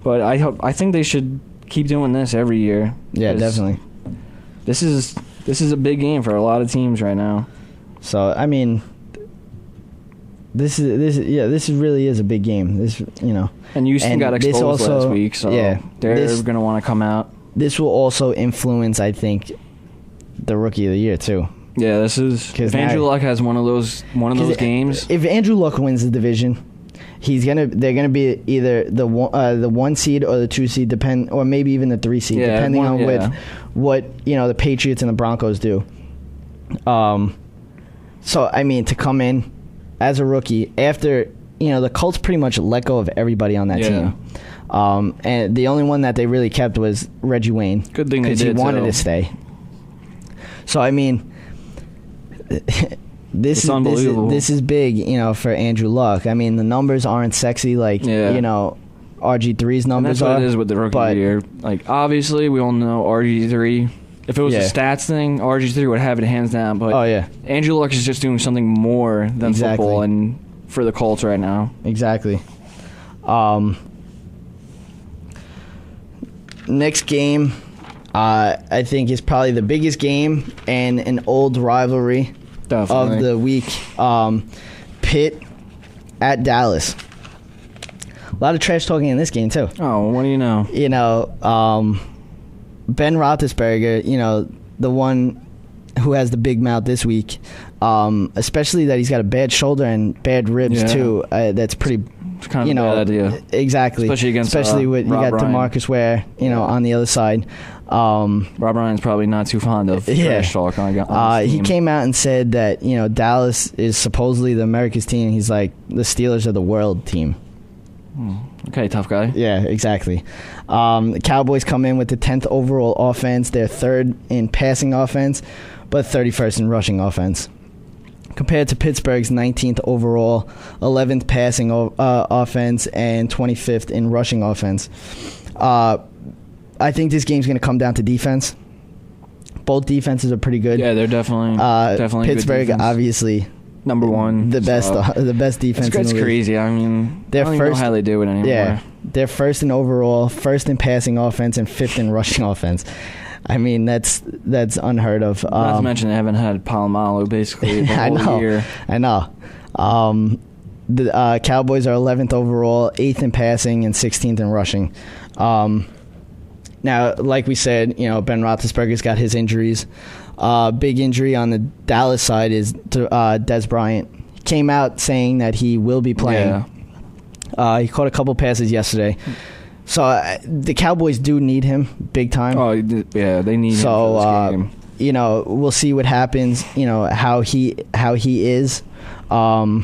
Speaker 7: But I think they should keep doing this every year.
Speaker 6: Yeah, definitely.
Speaker 7: This is a big game for a lot of teams right now.
Speaker 6: So I mean, this really is a big game.
Speaker 7: And Houston got exposed last week, so they're going to want to come out.
Speaker 6: This will also influence, I think, the Rookie of the Year too.
Speaker 7: Yeah, this is if Andrew Luck has one of those games.
Speaker 6: If Andrew Luck wins the division, they're gonna be either the 1 seed or the 2 seed, or maybe even the 3 seed, depending on what the Patriots and the Broncos do. So I mean, to come in as a rookie after the Colts pretty much let go of everybody on that team. And the only one that they really kept was Reggie Wayne.
Speaker 7: Good thing they did,
Speaker 6: because he wanted to stay. So I mean, this is big, for Andrew Luck. I mean, the numbers aren't sexy like RG3's numbers
Speaker 7: are.
Speaker 6: That's
Speaker 7: what it is with the Rookie of the Year. Like obviously, we all know RG3. If it was a stats thing, RG3 would have it hands down. But Andrew Luck is just doing something more than football, and for the Colts right now.
Speaker 6: Exactly. Next game, I think is probably the biggest game and an old rivalry of the week. Pitt at Dallas. A lot of trash talking in this game too.
Speaker 7: Oh, what do you know?
Speaker 6: Ben Roethlisberger, the one who has the big mouth this week, especially that he's got a bad shoulder and bad ribs too. That's pretty.
Speaker 7: It's kind of a bad idea.
Speaker 6: Exactly.
Speaker 7: Especially
Speaker 6: with you
Speaker 7: Rob
Speaker 6: got
Speaker 7: Ryan.
Speaker 6: DeMarcus Ware, on the other side.
Speaker 7: Rob Ryan's probably not too fond of trash talk on his
Speaker 6: he
Speaker 7: team.
Speaker 6: came out and said that Dallas is supposedly the America's team. He's like, the Steelers are the world team.
Speaker 7: Okay, tough guy.
Speaker 6: Yeah, exactly. The Cowboys come in with the 10th overall offense. They're third in passing offense, but 31st in rushing offense. Compared to Pittsburgh's 19th overall, 11th passing offense, and 25th in rushing offense. I think this game's going to come down to defense. Both defenses are pretty good.
Speaker 7: Yeah, they're definitely
Speaker 6: Pittsburgh,
Speaker 7: good defense.
Speaker 6: obviously,
Speaker 7: number one,
Speaker 6: the best defense.
Speaker 7: It's
Speaker 6: in the league.
Speaker 7: crazy. I mean,
Speaker 6: They're
Speaker 7: I don't even know how they do it anymore.
Speaker 6: Yeah, they're first in overall, first in passing offense, and fifth in rushing offense. I mean, that's unheard of.
Speaker 7: Not to mention they haven't had Palomalu basically the whole year.
Speaker 6: I know. The Cowboys are 11th overall, 8th in passing, and 16th in rushing. Now, like we said, Ben Roethlisberger's got his injuries. Big injury on the Dallas side is Des Bryant. He came out saying that he will be playing. Yeah. He caught a couple passes yesterday. So the Cowboys do need him big time.
Speaker 7: Oh, yeah, they need him for this game.
Speaker 6: We'll see what happens, how he is. The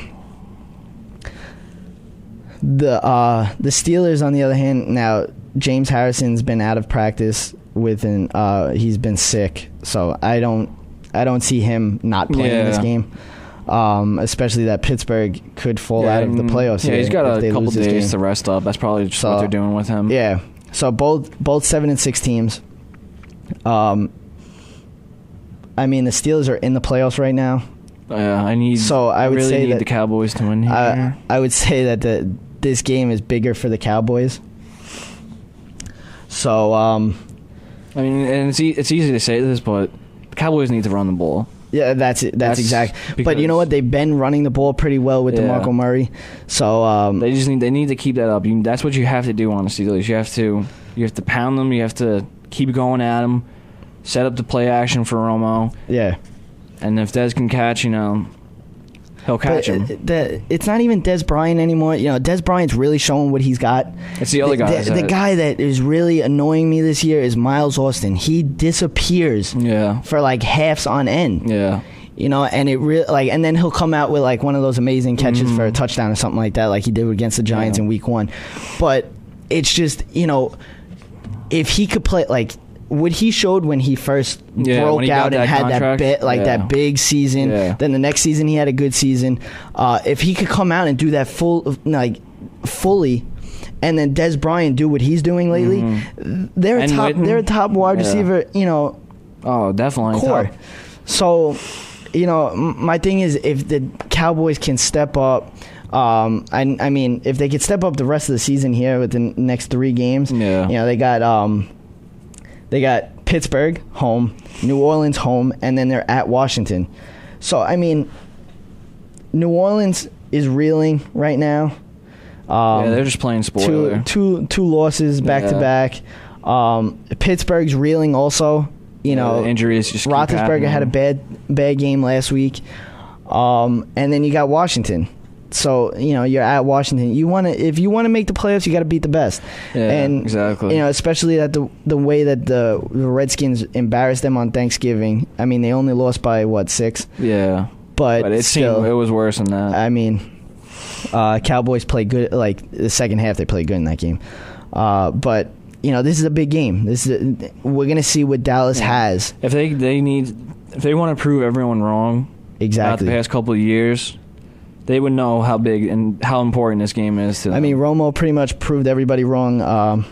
Speaker 6: Steelers, on the other hand, now James Harrison's been out of practice he's been sick, so I don't see him not playing this game. Especially that Pittsburgh could fall out of the playoffs.
Speaker 7: Yeah, he's got a couple days to rest up. That's probably just what they're doing with him.
Speaker 6: Yeah. So both 7-6 teams. I mean, the Steelers are in the playoffs right now.
Speaker 7: I would really
Speaker 6: say
Speaker 7: need
Speaker 6: that
Speaker 7: the Cowboys to win here.
Speaker 6: I would say that this game is bigger for the Cowboys. So I
Speaker 7: mean, and it's easy to say this, but the Cowboys need to run the ball.
Speaker 6: Yeah, that's exactly. But you know what? They've been running the ball pretty well with DeMarco Murray. So
Speaker 7: they need to keep that up. That's what you have to do on the Steelers. You have to pound them. You have to keep going at them. Set up the play action for Romo.
Speaker 6: Yeah.
Speaker 7: And if Dez can catch, he'll catch him.
Speaker 6: It's not even Des Bryant anymore. Des Bryant's really showing what he's got.
Speaker 7: It's the other guy.
Speaker 6: The guy that is really annoying me this year is Miles Austin. He disappears for like halves on end.
Speaker 7: Yeah.
Speaker 6: And it really and then he'll come out with like one of those amazing catches for a touchdown or something like that, like he did against the Giants in Week 1. But it's just if he could play what he showed when he first broke out and had contract, that big season. Yeah. Then the next season he had a good season. If he could come out and do that fully, and then Des Bryant do what he's doing lately, they're a top wide receiver.
Speaker 7: Oh, definitely.
Speaker 6: Core. So, my thing is if the Cowboys can step up. I mean, if they could step up the rest of the season here with the next 3 games, they got Pittsburgh home, New Orleans home, and then they're at Washington. So, I mean, New Orleans is reeling right now.
Speaker 7: They're just playing spoiler.
Speaker 6: Two losses back to back. Pittsburgh's reeling also.
Speaker 7: Injuries just
Speaker 6: Roethlisberger had a bad game last week. And then you got Washington. So, you're at Washington. If you want to make the playoffs, you got to beat the best.
Speaker 7: Yeah,
Speaker 6: and,
Speaker 7: exactly.
Speaker 6: Especially that the way that the Redskins embarrassed them on Thanksgiving. I mean, they only lost by 6?
Speaker 7: Yeah.
Speaker 6: But
Speaker 7: it seemed it was worse than that.
Speaker 6: I mean, Cowboys played good. Like the second half, they played good in that game. But this is a big game. We're gonna see what Dallas has.
Speaker 7: If they want to prove everyone wrong,
Speaker 6: exactly,
Speaker 7: about the past couple of years, they would know how big and how important this game is to them.
Speaker 6: I mean, Romo pretty much proved everybody wrong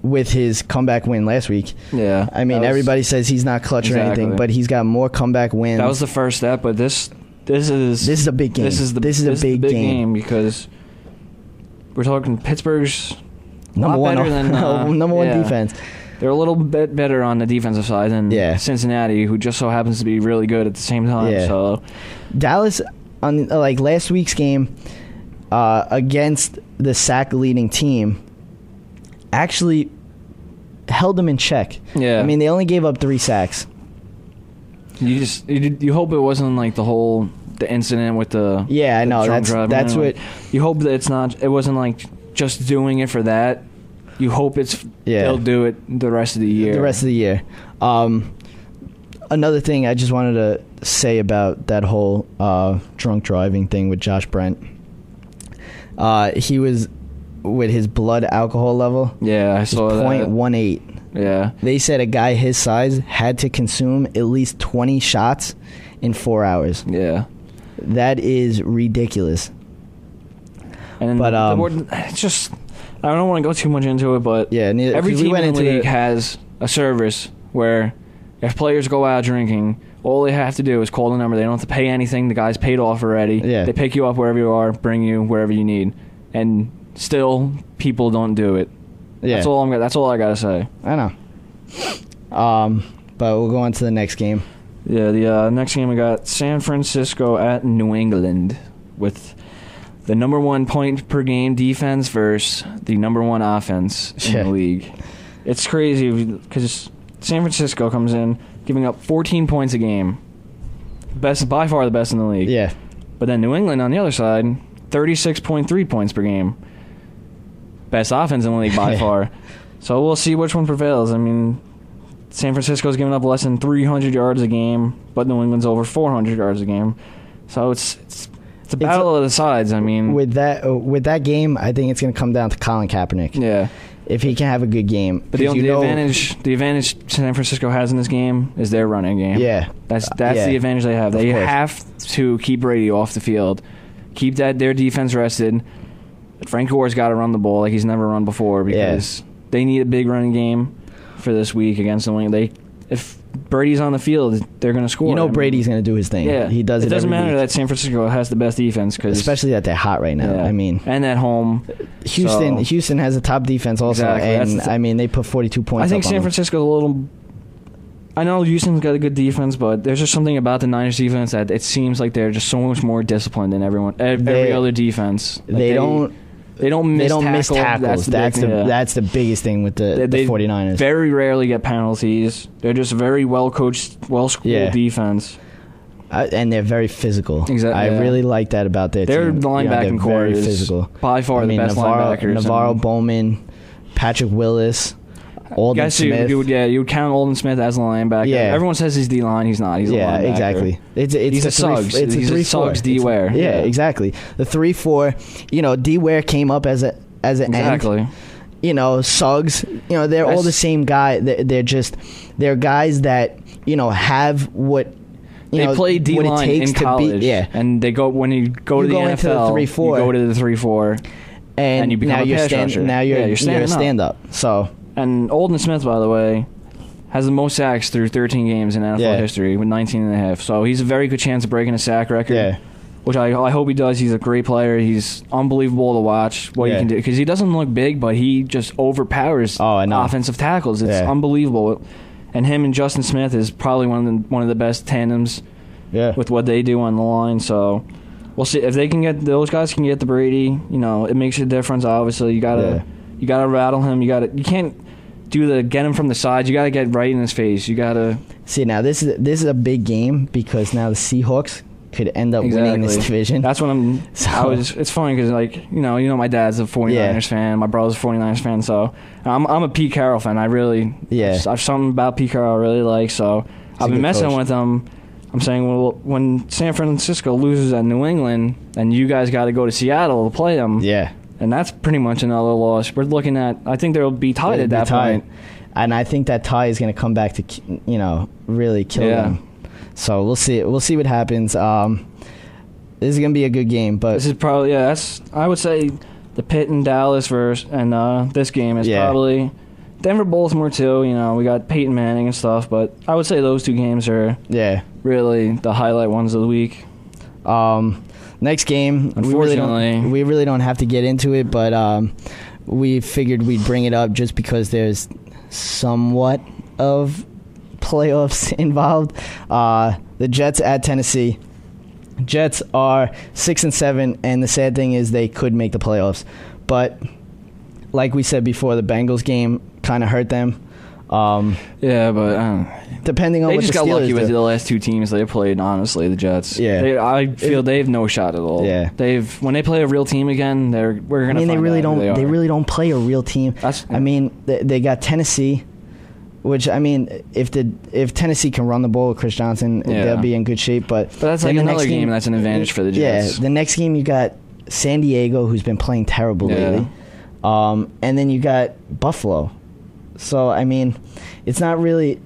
Speaker 6: with his comeback win last week.
Speaker 7: Yeah.
Speaker 6: I mean, everybody says he's not clutch or anything, but he's got more comeback wins.
Speaker 7: That was the first step, but this is
Speaker 6: a big game. This is a big game
Speaker 7: because we're talking Pittsburgh's
Speaker 6: number one defense.
Speaker 7: They're a little bit better on the defensive side than Cincinnati, who just so happens to be really good at the same time.
Speaker 6: Yeah.
Speaker 7: So
Speaker 6: Dallas, on last week's game against the sack leading team, actually held them in check.
Speaker 7: Yeah.
Speaker 6: I mean, they only gave up 3 sacks.
Speaker 7: You hope it wasn't like the incident with the
Speaker 6: I know
Speaker 7: drunk driving.
Speaker 6: that's what
Speaker 7: you hope that it wasn't like just doing it for that. You hope they'll do it the rest of the year.
Speaker 6: The rest of the year. Another thing I just wanted to say about that whole drunk driving thing with Josh Brent. He was with his blood alcohol level.
Speaker 7: Yeah, I saw that.
Speaker 6: 0.18.
Speaker 7: Yeah.
Speaker 6: They said a guy his size had to consume at least 20 shots in 4 hours.
Speaker 7: Yeah.
Speaker 6: That is ridiculous.
Speaker 7: And
Speaker 6: but
Speaker 7: it's just, I don't want to go too much into it, but every team in the league has a service where if players go out drinking, all they have to do is call the number. They don't have to pay anything. The guy's paid off already.
Speaker 6: Yeah.
Speaker 7: They pick you up wherever you are, bring you wherever you need, and still people don't do it.
Speaker 6: Yeah.
Speaker 7: That's all I gotta say.
Speaker 6: I know. But we'll go on to the next game.
Speaker 7: Yeah, the next game we got San Francisco at New England with the number 1 point per game defense versus the number 1 offense in the league. It's crazy because San Francisco comes in giving up 14 points a game. By far the best in the league.
Speaker 6: Yeah.
Speaker 7: But then New England on the other side, 36.3 points per game. Best offense in the league by far. So we'll see which one prevails. I mean, San Francisco's giving up less than 300 yards a game, but New England's over 400 yards a game. So it's a battle of the sides. I mean,
Speaker 6: with that game, I think it's going to come down to Colin Kaepernick.
Speaker 7: Yeah.
Speaker 6: If he can have a good game.
Speaker 7: But the advantage San Francisco has in this game is their running game.
Speaker 6: Yeah.
Speaker 7: That's the advantage they have. They have to keep Brady off the field. Keep their defense rested. Frank Gore's got to run the ball like he's never run before because they need a big running game for this week against the Wing. If Brady's on the field, they're going to score.
Speaker 6: Brady's going to do his thing.
Speaker 7: Yeah.
Speaker 6: He does it.
Speaker 7: It doesn't
Speaker 6: every
Speaker 7: matter
Speaker 6: week.
Speaker 7: that San Francisco has the best defense,
Speaker 6: especially that they're hot right now.
Speaker 7: Yeah.
Speaker 6: I mean,
Speaker 7: and at home,
Speaker 6: Houston has a top defense also,
Speaker 7: exactly.
Speaker 6: and I mean they put 42 points.
Speaker 7: I think San Francisco's a little. I know Houston's got a good defense, but there's just something about the Niners defense that it seems like they're just so much more disciplined than every other defense.
Speaker 6: They don't miss tackles. That's the biggest thing with the 49ers.
Speaker 7: Very rarely get penalties. They're just very well-coached, well-schooled defense.
Speaker 6: And they're very physical.
Speaker 7: Exactly.
Speaker 6: I really like that about their team.
Speaker 7: Their linebacking core is
Speaker 6: physical.
Speaker 7: By far the best linebackers.
Speaker 6: Navarro Bowman, Patrick Willis, Alden Smith.
Speaker 7: You would count Alden Smith as a linebacker.
Speaker 6: Yeah.
Speaker 7: Everyone says he's D-line. He's not. He's a linebacker.
Speaker 6: Exactly. He's
Speaker 7: a Suggs. He's a Suggs D-Ware.
Speaker 6: Yeah, exactly. The 3-4, D-Ware came up as an
Speaker 7: exactly.
Speaker 6: end. Suggs, they're all the same guy. They're guys that, have what...
Speaker 7: They play D-line in college, and they go when you go to the NFL, you go to the 3-4, and you become a pass rusher.
Speaker 6: Now you're a stand-up. So,
Speaker 7: and Alden Smith, by the way, has the most sacks through 13 games in NFL history with 19 and a half. So he's a very good chance of breaking a sack record.
Speaker 6: Yeah.
Speaker 7: Which I hope he does. He's a great player. He's unbelievable to watch what he can do because he doesn't look big, but he just overpowers offensive tackles. It's unbelievable. And him and Justin Smith is probably one of the best tandems with what they do on the line. So we'll see if those guys can get the Brady. It makes a difference. Obviously, you gotta rattle him. You can't get him from the sides. You gotta get right in his face. You gotta
Speaker 6: see now. This is a big game because now the Seahawks could end up winning this division.
Speaker 7: That's what it's funny because my dad's a 49ers fan, my brother's a 49ers fan, so I'm a Pete Carroll fan. I really I've something about Pete Carroll I really like, so I've been messing with him. I'm saying, well, when San Francisco loses at New England, and you guys got to go to Seattle to play them, and that's pretty much another loss. We're looking at, I think they'll be tied at that point,
Speaker 6: and I think that tie is going to come back to really kill them. So we'll see. We'll see what happens. This is gonna be a good game, but
Speaker 7: this is probably I would say the Pitt and Dallas this game is probably Denver Baltimore too. We got Peyton Manning and stuff, but I would say those two games are really the highlight ones of the week.
Speaker 6: Next game,
Speaker 7: unfortunately,
Speaker 6: we really don't have to get into it, but we figured we'd bring it up just because there's somewhat of playoffs involved. The Jets at Tennessee. Jets are 6-7, and the sad thing is they could make the playoffs. But like we said before, the Bengals game kind of hurt them.
Speaker 7: Yeah, but
Speaker 6: depending on
Speaker 7: they
Speaker 6: what
Speaker 7: just
Speaker 6: the
Speaker 7: got
Speaker 6: Steelers
Speaker 7: lucky with
Speaker 6: do.
Speaker 7: the last two teams they played. Honestly, the Jets.
Speaker 6: Yeah.
Speaker 7: I feel they have no shot at all.
Speaker 6: Yeah.
Speaker 7: When they play a real team again, we're gonna.
Speaker 6: They really
Speaker 7: find out who
Speaker 6: don't.
Speaker 7: They
Speaker 6: They really don't play a real team. I mean, they got Tennessee, which I mean, if Tennessee can run the ball with Chris Johnson, they'll be in good shape. But
Speaker 7: that's like another game that's an advantage for the Jets.
Speaker 6: Yeah, the next game you got San Diego, who's been playing terrible lately, and then you got Buffalo. So I mean, it's not really.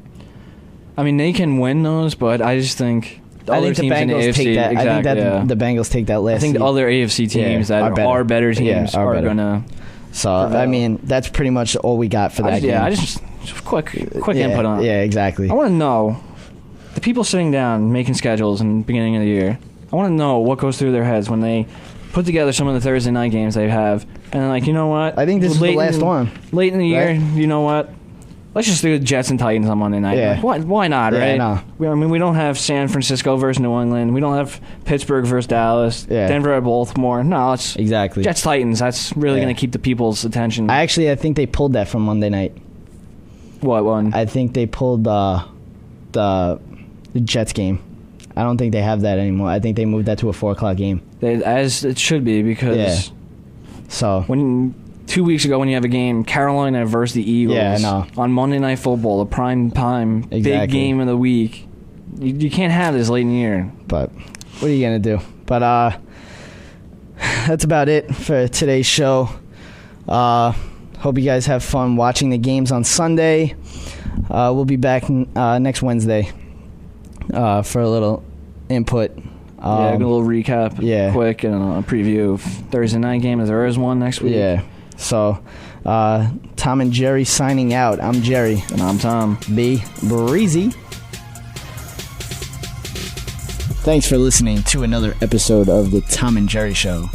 Speaker 7: I mean, they can win those, but I just think the other teams in the AFC
Speaker 6: take that.
Speaker 7: Exactly,
Speaker 6: I think that the Bengals take that last.
Speaker 7: I think the other AFC teams that are better teams are gonna.
Speaker 6: So I mean, that's pretty much all we got for that game.
Speaker 7: Yeah, I just quick input on it.
Speaker 6: Yeah, exactly.
Speaker 7: I want to know the people sitting down making schedules in the beginning of the year. I want to know what goes through their heads when they put together some of the Thursday night games they have, and like, you know what?
Speaker 6: I think this is the last one.
Speaker 7: Late in the year, you know what? Let's just do the Jets and Titans on Monday night.
Speaker 6: Yeah.
Speaker 7: Like, why not, right?
Speaker 6: No.
Speaker 7: I mean, we don't have San Francisco versus New England. We don't have Pittsburgh versus Dallas.
Speaker 6: Yeah.
Speaker 7: Denver at Baltimore. No, it's
Speaker 6: exactly
Speaker 7: Jets Titans. That's really going to keep the people's attention.
Speaker 6: I think they pulled that from Monday night.
Speaker 7: What one?
Speaker 6: I think they pulled the Jets game. I don't think they have that anymore. I think they moved that to a 4:00 game.
Speaker 7: As it should be, because
Speaker 6: so
Speaker 7: 2 weeks ago when you have a game, Carolina versus the Eagles on Monday Night Football, the prime time big game of the week, you can't have this late in the year.
Speaker 6: But what are you gonna do? But that's about it for today's show. Hope you guys have fun watching the games on Sunday. We'll be back next Wednesday for a little input.
Speaker 7: A little recap, quick, and a preview of Thursday night game. If there is one next week.
Speaker 6: Yeah. So, Tom and Jerry signing out. I'm Jerry.
Speaker 7: And I'm Tom.
Speaker 6: Be breezy. Thanks for listening to another episode of the Tom and Jerry Show.